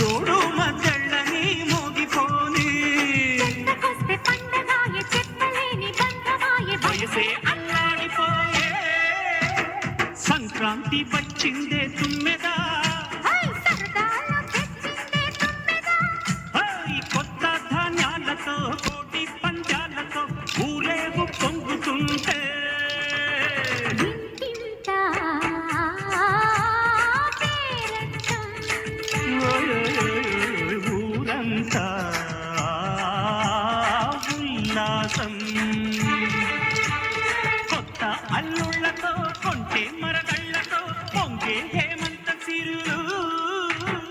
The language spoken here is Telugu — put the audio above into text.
జోడు మద్దళ్ళని మోగిపోని చెత్తకొస్తే పండగాయే చెప్పలేని బంధమాయే వయసే అల్లాడిపోయే సంక్రాంతి వచ్చిందే తుమ్మెదా సరదాలో తెచ్చిందే తుమ్మెదా కొత్త ధాన్యాలతో కోటి పంజాలతో ఊరేగు పొంగుతుంటే ఇంటింటా పేరంటం ఊరంతా ఉల్లాసం కొత్త అల్లుళ్ళతో కొంటే